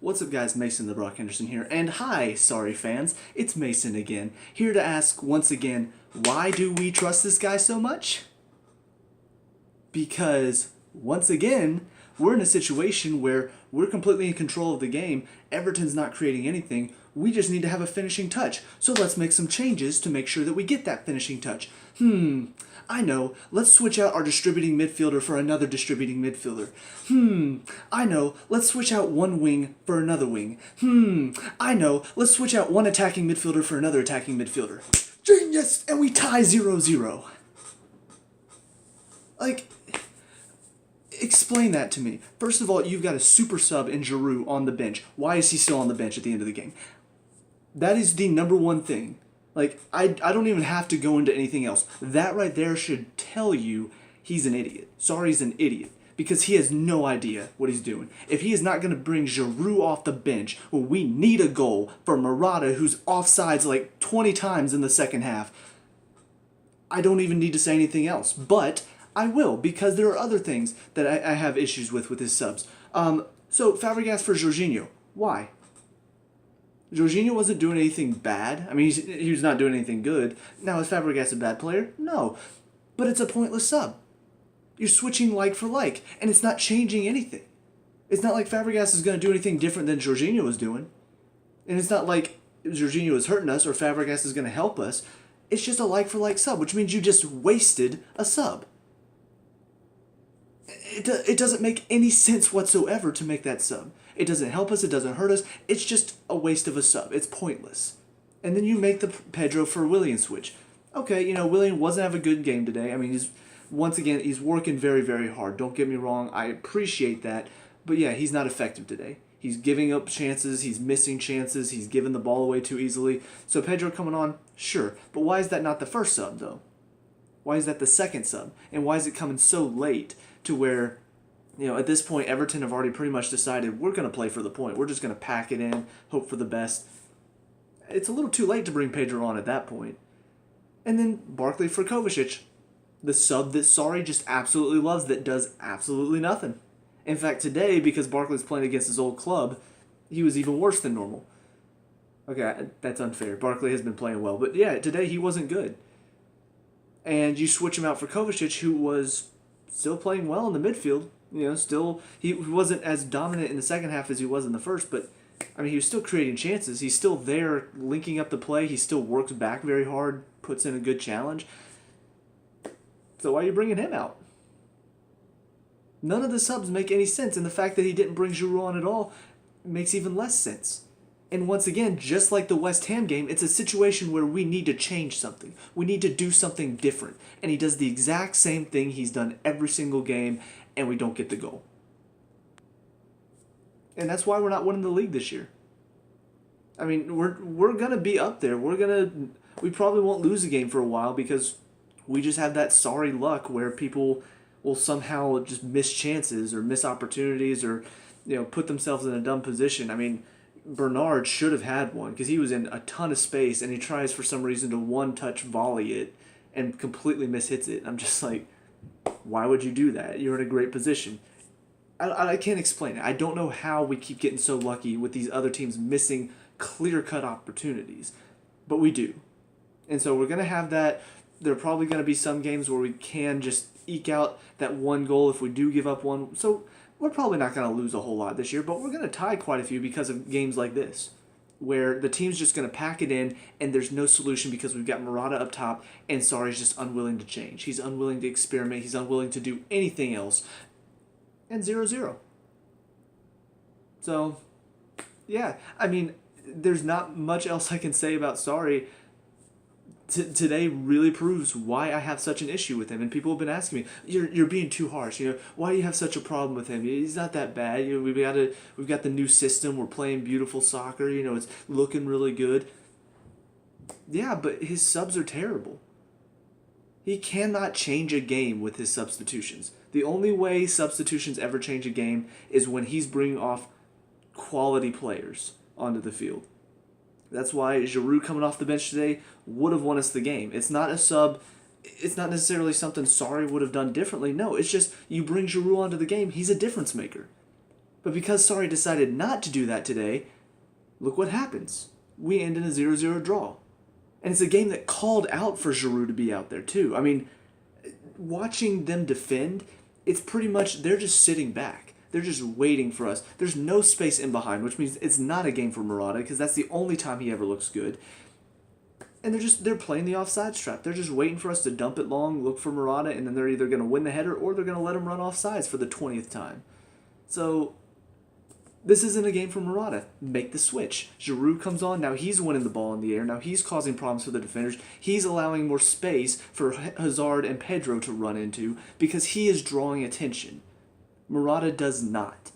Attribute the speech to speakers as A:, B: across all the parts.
A: What's up guys, Mason the Brock Henderson here, and hi, Sarri fans, it's Mason again, here to ask once again, why do we trust this guy so much? Because, once again, we're in a situation where we're completely in control of the game, Everton's not creating anything, we just need to have a finishing touch, so let's make some changes to make sure that we get that finishing touch. I know, let's switch out our distributing midfielder for another distributing midfielder. I know, let's switch out one wing for another wing. I know, let's switch out one attacking midfielder for another attacking midfielder. Genius! And we tie 0-0. Like, explain that to me. First of all, you've got a super sub in Giroud on the bench. Why is he still on the bench at the end of the game? That is the number one thing. Like, I don't even have to go into anything else. That right there should tell you he's an idiot. Sarri's an idiot. Because he has no idea what he's doing. If he is not going to bring Giroud off the bench, well, we need a goal for Morata, who's offsides like 20 times in the second half, I don't even need to say anything else. But I will, because there are other things that I have issues with his subs. So, Fabregas for Jorginho. Why? Jorginho wasn't doing anything bad. I mean, he was not doing anything good. Now, is Fabregas a bad player? No. But it's a pointless sub. You're switching like for like, and it's not changing anything. It's not like Fabregas is going to do anything different than Jorginho was doing. And it's not like Jorginho is hurting us or Fabregas is going to help us. It's just a like for like sub, which means you just wasted a sub. It doesn't make any sense whatsoever to make that sub. It doesn't help us, it doesn't hurt us, it's just a waste of a sub. It's pointless. And then you make the Pedro for Willian switch. Okay, you know, Willian wasn't having a good game today. I mean, once again, he's working very, very hard. Don't get me wrong, I appreciate that. But yeah, he's not effective today. He's giving up chances, he's missing chances, he's giving the ball away too easily. So Pedro coming on, sure. But why is that not the first sub, though? Why is that the second sub? And why is it coming so late to where, you know, at this point, Everton have already pretty much decided we're going to play for the point. We're just going to pack it in, hope for the best. It's a little too late to bring Pedro on at that point. And then Barkley for Kovacic, the sub that Sarri just absolutely loves that does absolutely nothing. In fact, today, because Barkley's playing against his old club, he was even worse than normal. Okay, that's unfair. Barkley has been playing well. But yeah, today he wasn't good. And you switch him out for Kovacic, who was still playing well in the midfield. You know, still, he wasn't as dominant in the second half as he was in the first, but, I mean, he was still creating chances. He's still there linking up the play. He still works back very hard, puts in a good challenge. So why are you bringing him out? None of the subs make any sense, and the fact that he didn't bring Giroud on at all makes even less sense. And once again, just like the West Ham game, it's a situation where we need to change something. We need to do something different. And he does the exact same thing he's done every single game, and we don't get the goal. And that's why we're not winning the league this year. I mean, we're going to be up there. We probably won't lose a game for a while because we just have that sorry luck where people will somehow just miss chances or miss opportunities or, you know, put themselves in a dumb position. I mean, Bernard should have had one because he was in a ton of space and he tries for some reason to one-touch volley it and completely mishits it. I'm just like, why would you do that? You're in a great position. I can't explain it. I don't know how we keep getting so lucky with these other teams missing clear-cut opportunities, but we do. And so we're going to have that. There are probably going to be some games where we can just eke out that one goal if we do give up one. So we're probably not going to lose a whole lot this year, but we're going to tie quite a few because of games like this, where the team's just going to pack it in and there's no solution because we've got Morata up top and Sarri's just unwilling to change. He's unwilling to experiment. He's unwilling to do anything else. And 0-0. So, yeah, I mean, there's not much else I can say about Sarri. Today really proves why I have such an issue with him, and people have been asking me, "You're being too harsh. You know, why do you have such a problem with him? He's not that bad. You know, we've got the new system. We're playing beautiful soccer. You know, it's looking really good." Yeah, but his subs are terrible. He cannot change a game with his substitutions. The only way substitutions ever change a game is when he's bringing off quality players onto the field. That's why Giroud coming off the bench today would have won us the game. It's not a sub. It's not necessarily something Sarri would have done differently. No, it's just you bring Giroud onto the game, he's a difference maker. But because Sarri decided not to do that today, look what happens. We end in a 0-0 draw. And it's a game that called out for Giroud to be out there too. I mean, watching them defend, it's pretty much they're just sitting back. They're just waiting for us. There's no space in behind, which means it's not a game for Morata because that's the only time he ever looks good. And they're playing the offside trap. They're just waiting for us to dump it long, look for Morata, and then they're either going to win the header or they're going to let him run offsides for the 20th time. So this isn't a game for Morata. Make the switch. Giroud comes on. Now he's winning the ball in the air. Now he's causing problems for the defenders. He's allowing more space for Hazard and Pedro to run into because he is drawing attention. Morata does not.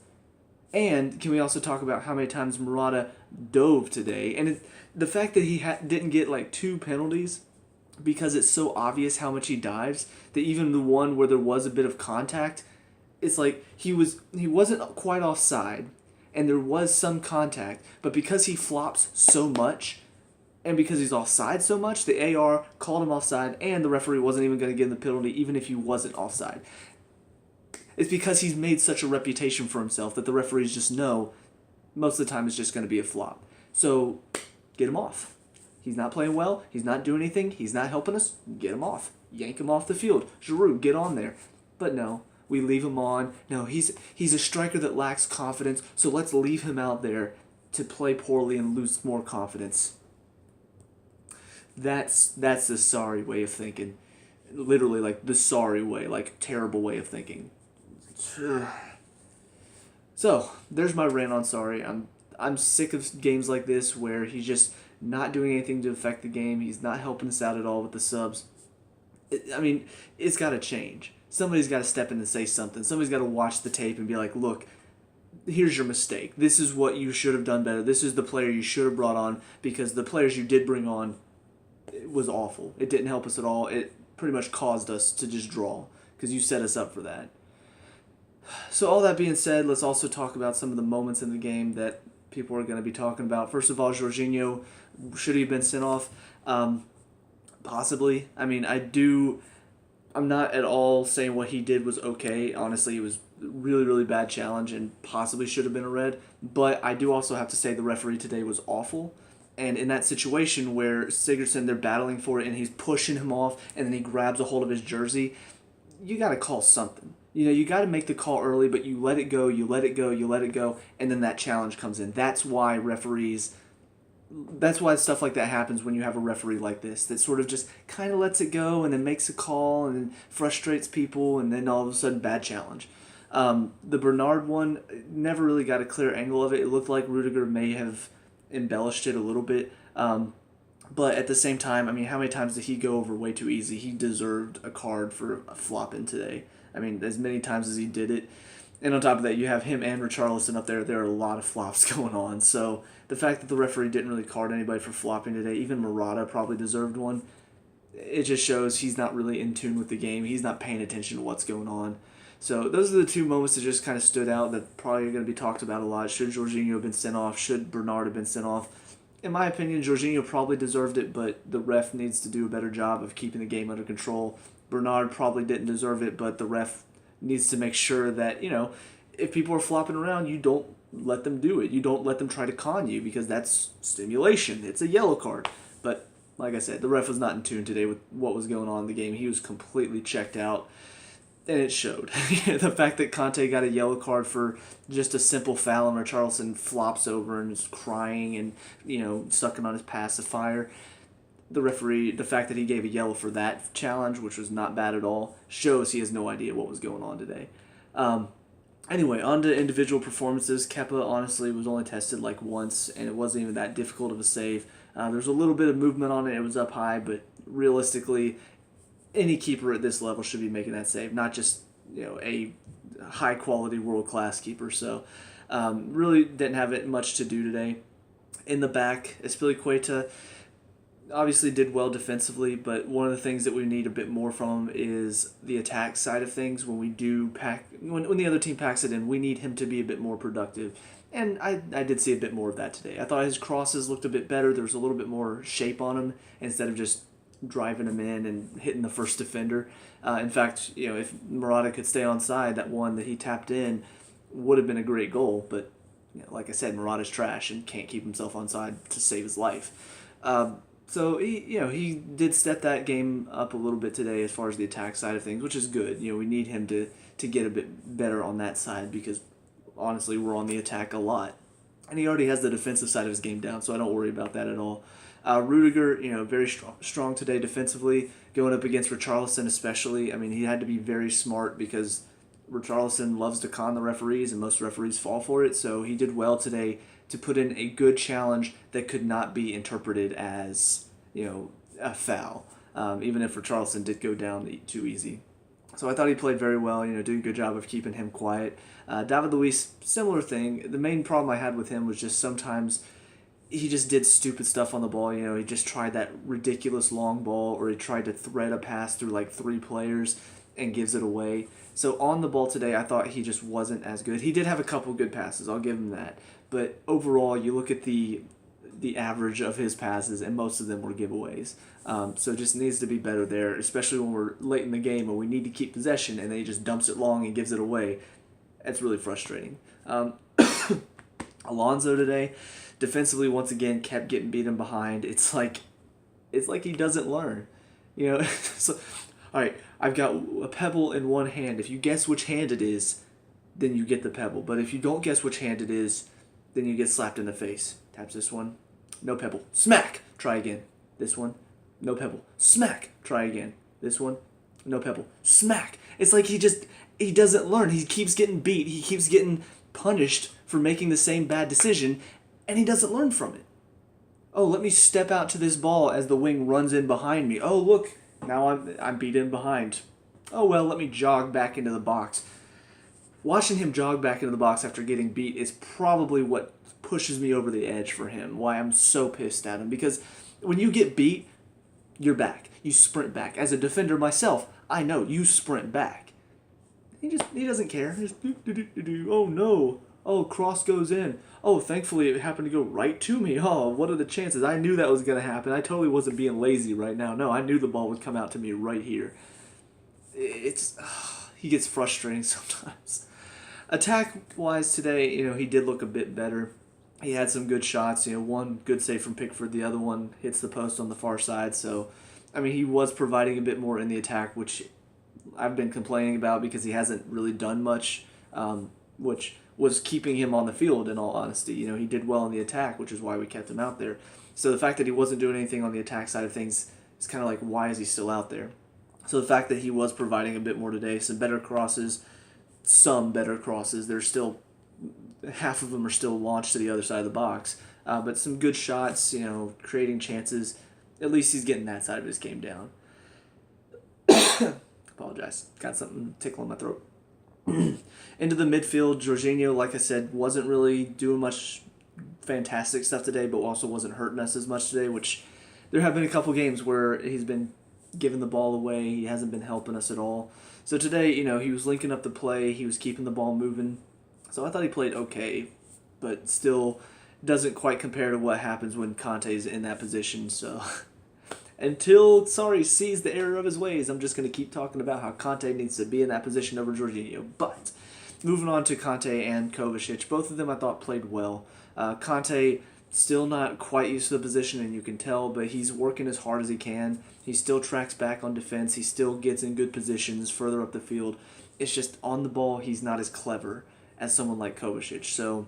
A: And can we also talk about how many times Morata dove today? And the fact that he didn't get like 2 penalties because it's so obvious how much he dives that even the one where there was a bit of contact, it's like he wasn't quite offside and there was some contact, but because he flops so much and because he's offside so much, the AR called him offside and the referee wasn't even going to give him the penalty even if he wasn't offside. It's because he's made such a reputation for himself that the referees just know most of the time it's just going to be a flop. So get him off. He's not playing well. He's not doing anything. He's not helping us. Get him off. Yank him off the field. Giroud, get on there. But no, we leave him on. No, he's a striker that lacks confidence, so let's leave him out there to play poorly and lose more confidence. That's the Sarri way of thinking. Literally, like the Sarri way, like terrible way of thinking. So there's my rant on Sarri. I'm sick of games like this where he's just not doing anything to affect the game. He's not helping us out at all with the subs. It's got to change. Somebody's got to step in and say something. Somebody's got to watch the tape and be like, look, here's your mistake. This is what you should have done better. This is the player you should have brought on because the players you did bring on, it was awful. It didn't help us at all. It pretty much caused us to just draw because you set us up for that. So all that being said, let's also talk about some of the moments in the game that people are going to be talking about. First of all, Jorginho, should he have been sent off? Possibly. I'm not at all saying what he did was okay. Honestly, it was a really, really bad challenge and possibly should have been a red. But I do also have to say the referee today was awful. And in that situation where Sigurdsson, they're battling for it and he's pushing him off and then he grabs a hold of his jersey, you got to call something. You got to make the call early, but you let it go, and then that challenge comes in. That's why stuff like that happens when you have a referee like this that sort of just kind of lets it go and then makes a call and then frustrates people, and then all of a sudden, bad challenge. The Bernard one, never really got a clear angle of it. It looked like Rudiger may have embellished it a little bit. But at the same time, how many times did he go over way too easy? He deserved a card for flopping today. As many times as he did it. And on top of that, you have him and Richarlison up there. There are a lot of flops going on. So the fact that the referee didn't really card anybody for flopping today, even Morata probably deserved one, it just shows he's not really in tune with the game. He's not paying attention to what's going on. So those are the two moments that just kind of stood out that probably are going to be talked about a lot. Should Jorginho have been sent off? Should Bernard have been sent off? In my opinion, Jorginho probably deserved it, but the ref needs to do a better job of keeping the game under control. Bernard probably didn't deserve it, but the ref needs to make sure that, if people are flopping around, you don't let them do it. You don't let them try to con you because that's stimulation. It's a yellow card. But like I said, the ref was not in tune today with what was going on in the game. He was completely checked out, and it showed. The fact that Conte got a yellow card for just a simple foul and Richarlison flops over and is crying and, sucking on his pacifier. The referee, the fact that he gave a yellow for that challenge, which was not bad at all, shows he has no idea what was going on today. Anyway, on to individual performances. Kepa, honestly, was only tested like once, and it wasn't even that difficult of a save. There's a little bit of movement on it. It was up high, but realistically, any keeper at this level should be making that save, not just a high-quality, world-class keeper. So really didn't have it much to do today. In the back, Azpilicueta obviously did well defensively, but one of the things that we need a bit more from is the attack side of things. When we do when the other team packs it in, we need him to be a bit more productive. And I did see a bit more of that today. I thought his crosses looked a bit better. There was a little bit more shape on him instead of just driving him in and hitting the first defender. In fact, if Morata could stay on side, that one that he tapped in, would have been a great goal, but like I said, Murata's trash and can't keep himself onside to save his life. So he did step that game up a little bit today as far as the attack side of things, which is good. We need him to get a bit better on that side because honestly we're on the attack a lot, and he already has the defensive side of his game down, so I don't worry about that at all. Rudiger, very strong today defensively, going up against Richarlison especially. I mean, he had to be very smart because Richarlison loves to con the referees, and most referees fall for it. So he did well today to put in a good challenge that could not be interpreted as a foul, even if Richarlison did go down too easy. So I thought he played very well. Doing a good job of keeping him quiet. David Luiz, similar thing. The main problem I had with him was just sometimes he just did stupid stuff on the ball. He just tried that ridiculous long ball, or he tried to thread a pass through like 3 players and gives it away. So on the ball today, I thought he just wasn't as good. He did have a couple good passes, I'll give him that. But overall, you look at the average of his passes, and most of them were giveaways. So it just needs to be better there, especially when we're late in the game and we need to keep possession, and then he just dumps it long and gives it away. It's really frustrating. Alonso today, defensively, once again, kept getting beaten behind. It's like he doesn't learn. So, all right, I've got a pebble in one hand. If you guess which hand it is, then you get the pebble. But if you don't guess which hand it is, then you get slapped in the face. Taps this one. No pebble. Smack. Try again. This one. No pebble. Smack. Try again. This one. No pebble. Smack. It's like he doesn't learn. He keeps getting beat. He keeps getting punished for making the same bad decision, and he doesn't learn from it. Oh, let me step out to this ball as the wing runs in behind me. Oh, look. Now I'm beat in behind. Oh, well, let me jog back into the box. Watching him jog back into the box after getting beat is probably what pushes me over the edge for him, why I'm so pissed at him. Because when you get beat, you're back. You sprint back. As a defender myself, I know you sprint back. He doesn't care. Just oh no. Oh, cross goes in. Oh, thankfully it happened to go right to me. Oh, what are the chances? I knew that was going to happen. I totally wasn't being lazy right now. No, I knew the ball would come out to me right here. He gets frustrating sometimes. Attack-wise today, he did look a bit better. He had some good shots. One good save from Pickford. The other one hits the post on the far side. So, I mean, he was providing a bit more in the attack, which I've been complaining about because he hasn't really done much, which was keeping him on the field, in all honesty. He did well in the attack, which is why we kept him out there. So the fact that he wasn't doing anything on the attack side of things is kind of like, why is he still out there? So the fact that he was providing a bit more today, some better crosses, there's still, half of them are still launched to the other side of the box, but some good shots, creating chances. At least he's getting that side of his game down. Apologize. Got something tickling my throat. Into the midfield, Jorginho, like I said, wasn't really doing much fantastic stuff today, but also wasn't hurting us as much today, which there have been a couple games where he's been giving the ball away. He hasn't been helping us at all. So today, he was linking up the play. He was keeping the ball moving. So I thought he played okay, but still doesn't quite compare to what happens when Conte's in that position. So until Sarri sees the error of his ways, I'm just going to keep talking about how Conte needs to be in that position over Jorginho. But moving on to Conte and Kovacic, both of them I thought played well. Conte still not quite used to the position, and you can tell, but he's working as hard as he can. He still tracks back on defense. He still gets in good positions further up the field. It's just on the ball, he's not as clever as someone like Kovacic, so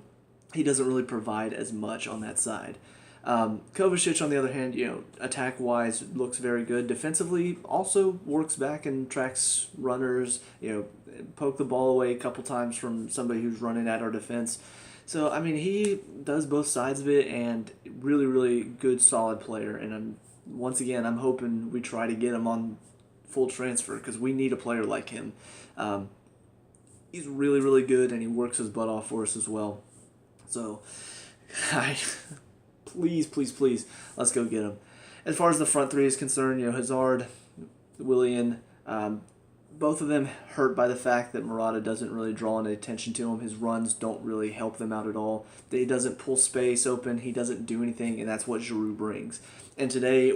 A: he doesn't really provide as much on that side. Kovacic, on the other hand, attack-wise, looks very good. Defensively, also works back and tracks runners, poke the ball away a couple times from somebody who's running at our defense. So, I mean, he does both sides of it, and really, really good, solid player. And once again, I'm hoping we try to get him on full transfer because we need a player like him. He's really, really good, and he works his butt off for us as well. So, please, let's go get him. As far as the front three is concerned, Hazard, Willian, both of them hurt by the fact that Murata doesn't really draw any attention to him. His runs don't really help them out at all. He doesn't pull space open. He doesn't do anything, and that's what Giroud brings. And today,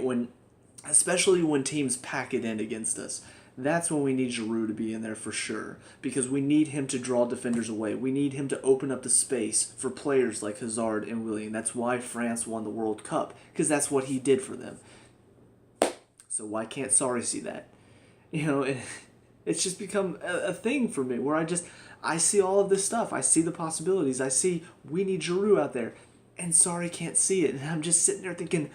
A: especially when teams pack it in against us, that's when we need Giroud to be in there for sure, because we need him to draw defenders away. We need him to open up the space for players like Hazard and Willian. That's why France won the World Cup, because that's what he did for them. So why can't Sarri see that? It's just become a thing for me where I see all of this stuff. I see the possibilities. I see we need Giroud out there, and Sarri can't see it. And I'm just sitting there thinking,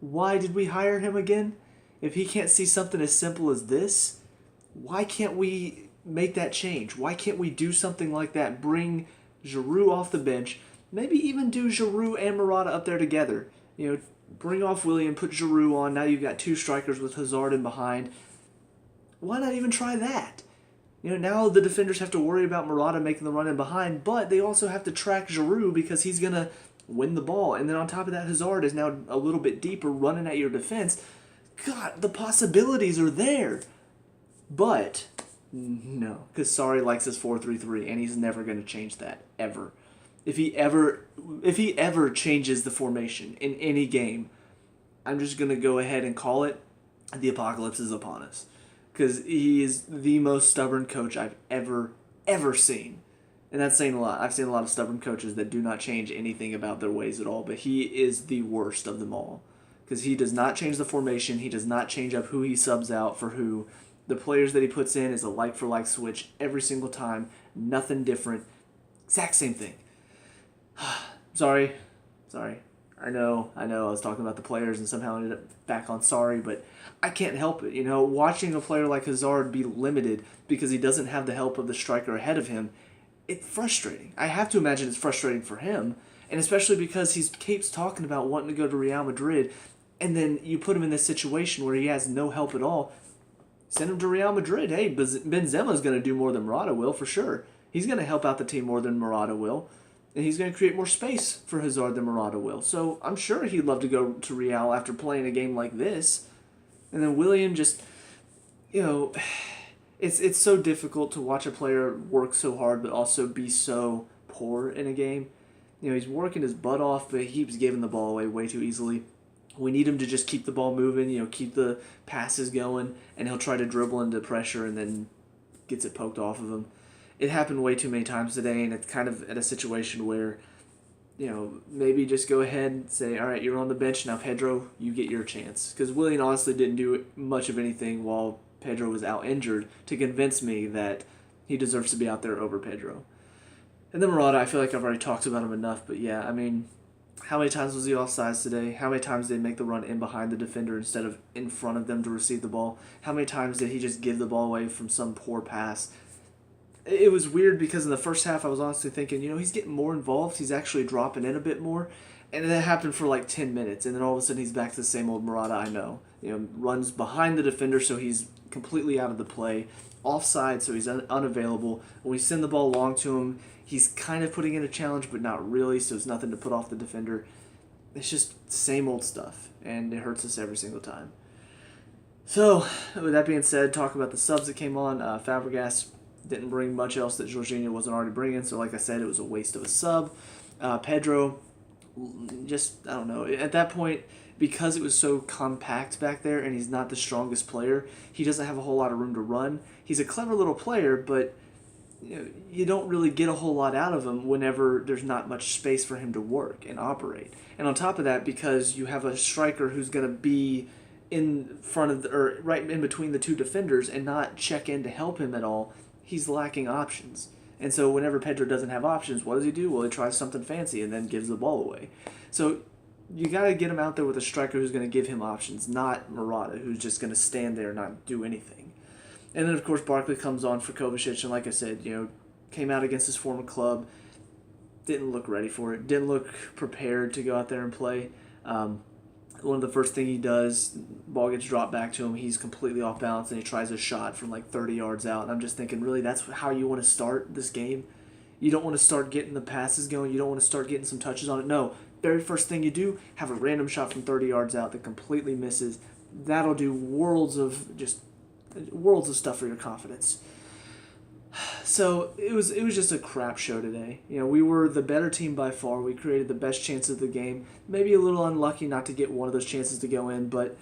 A: why did we hire him again? If he can't see something as simple as this, why can't we make that change? Why can't we do something like that? Bring Giroud off the bench. Maybe even do Giroud and Morata up there together. Bring off Willian, put Giroud on. Now you've got two strikers with Hazard in behind. Why not even try that? Now the defenders have to worry about Morata making the run in behind, but they also have to track Giroud because he's going to win the ball. And then on top of that, Hazard is now a little bit deeper running at your defense. God, the possibilities are there. But no, because Sarri likes his 4-3-3, and he's never going to change that, ever. If he ever changes the formation in any game, I'm just going to go ahead and call it, the apocalypse is upon us. Because he is the most stubborn coach I've ever seen. And that's saying a lot. I've seen a lot of stubborn coaches that do not change anything about their ways at all, but he is the worst of them all. Because he does not change the formation. He does not change up who he subs out for who. The players that he puts in is a like-for-like switch every single time. Nothing different. Exact same thing. Sorry. I know. I was talking about the players and somehow ended up back on Sarri, but I can't help it. Watching a player like Hazard be limited because he doesn't have the help of the striker ahead of him, it's frustrating. I have to imagine it's frustrating for him, and especially because he keeps talking about wanting to go to Real Madrid, and then you put him in this situation where he has no help at all. Send him to Real Madrid. Hey, Benzema's going to do more than Morata will, for sure. He's going to help out the team more than Morata will. And he's going to create more space for Hazard than Morata will. So I'm sure he'd love to go to Real after playing a game like this. And then Willian just, it's so difficult to watch a player work so hard but also be so poor in a game. He's working his butt off, but he keeps giving the ball away way too easily. We need him to just keep the ball moving, keep the passes going, and he'll try to dribble into pressure and then gets it poked off of him. It happened way too many times today, and it's kind of at a situation where, maybe just go ahead and say, all right, you're on the bench now, Pedro, you get your chance. Because Willian honestly didn't do much of anything while Pedro was out injured to convince me that he deserves to be out there over Pedro. And then Morata, I feel like I've already talked about him enough, but yeah, how many times was he offsides today? How many times did he make the run in behind the defender instead of in front of them to receive the ball? How many times did he just give the ball away from some poor pass? It was weird because in the first half I was honestly thinking, he's getting more involved. He's actually dropping in a bit more. And that happened for like 10 minutes. And then all of a sudden he's back to the same old Morata I know. Runs behind the defender so he's completely out of the play. Offside so he's unavailable. When we send the ball long to him, he's kind of putting in a challenge but not really, so it's nothing to put off the defender. It's just the same old stuff. And it hurts us every single time. So, with that being said, talk about the subs that came on. Fabregas didn't bring much else that Jorginho wasn't already bringing, so like I said, it was a waste of a sub. Pedro, just, I don't know. At that point, because it was so compact back there and he's not the strongest player, he doesn't have a whole lot of room to run. He's a clever little player, but you don't really get a whole lot out of him whenever there's not much space for him to work and operate. And on top of that, because you have a striker who's going to be in front of or right in between the two defenders and not check in to help him at all, he's lacking options. And so whenever Pedro doesn't have options, what does he do? Well, he tries something fancy and then gives the ball away. So you got to get him out there with a striker who's going to give him options, not Morata, who's just going to stand there and not do anything. And then, of course, Barkley comes on for Kovacic, and like I said, came out against his former club, didn't look ready for it, didn't look prepared to go out there and play. One of the first thing he does, ball gets dropped back to him, he's completely off balance, and he tries a shot from like 30 yards out. And I'm just thinking, really, that's how you want to start this game? You don't want to start getting the passes going? You don't want to start getting some touches on it? No. Very first thing you do, have a random shot from 30 yards out that completely misses. That'll do worlds of stuff for your confidence. So it was just a crap show today. We were the better team by far. We created the best chance of the game. Maybe a little unlucky not to get one of those chances to go in, but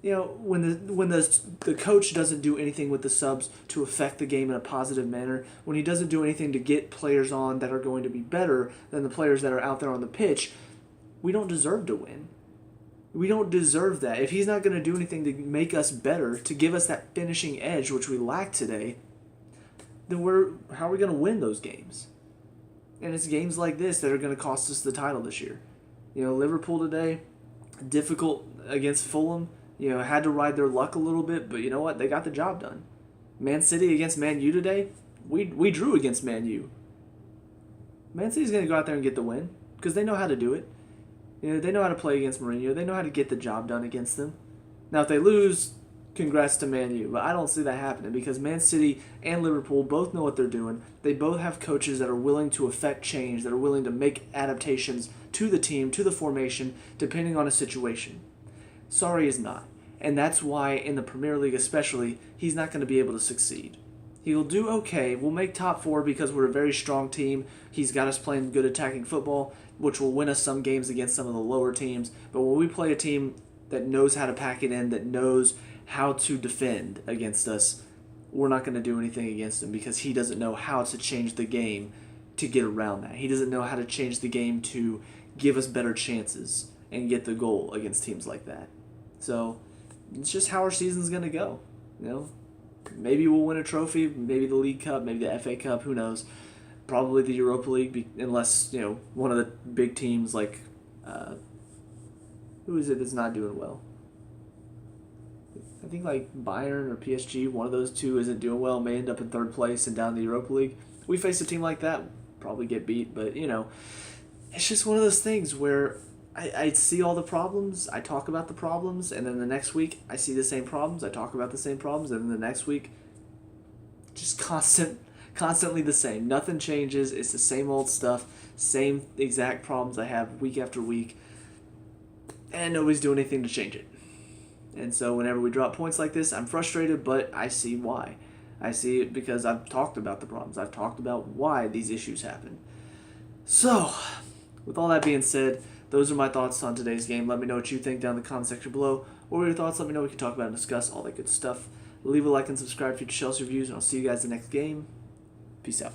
A: When the coach doesn't do anything with the subs to affect the game in a positive manner, when he doesn't do anything to get players on that are going to be better than the players that are out there on the pitch, we don't deserve to win. We don't deserve that. If he's not going to do anything to make us better, to give us that finishing edge, which we lack today, then how are we going to win those games? And it's games like this that are going to cost us the title this year. Liverpool today, difficult against Fulham. Had to ride their luck a little bit, but you know what? They got the job done. Man City against Man U today, we drew against Man U. Man City's going to go out there and get the win because they know how to do it. They know how to play against Mourinho. They know how to get the job done against them. Now, if they lose, congrats to Man U. But I don't see that happening because Man City and Liverpool both know what they're doing. They both have coaches that are willing to affect change, that are willing to make adaptations to the team, to the formation, depending on a situation. Sarri is not. And that's why in the Premier League especially, he's not going to be able to succeed. He'll do okay. We'll make top 4 because we're a very strong team. He's got us playing good attacking football, which will win us some games against some of the lower teams. But when we play a team that knows how to pack it in, that knows how to defend against us, we're not going to do anything against him because he doesn't know how to change the game to get around that. He doesn't know how to change the game to give us better chances and get the goal against teams like that. So it's just how our season's going to go. Maybe we'll win a trophy, maybe the League Cup, maybe the FA Cup, who knows. Probably the Europa League, unless, one of the big teams like, who is it that's not doing well? I think like Bayern or PSG, one of those two isn't doing well, may end up in 3rd place and down in the Europa League. We face a team like that, probably get beat, but, it's just one of those things where I see all the problems, I talk about the problems, and then the next week I see the same problems, I talk about the same problems, and then the next week, just constantly the same. Nothing changes. It's the same old stuff, same exact problems I have week after week, and nobody's doing anything to change it. And so whenever we drop points like this, I'm frustrated, but I see why. I see it because I've talked about the problems. I've talked about why these issues happen. So, with all that being said, those are my thoughts on today's game. Let me know what you think down in the comment section below. What were your thoughts? Let me know. We can talk about and discuss all that good stuff. Leave a like and subscribe for future Chelsea reviews, and I'll see you guys in the next game. Peace out.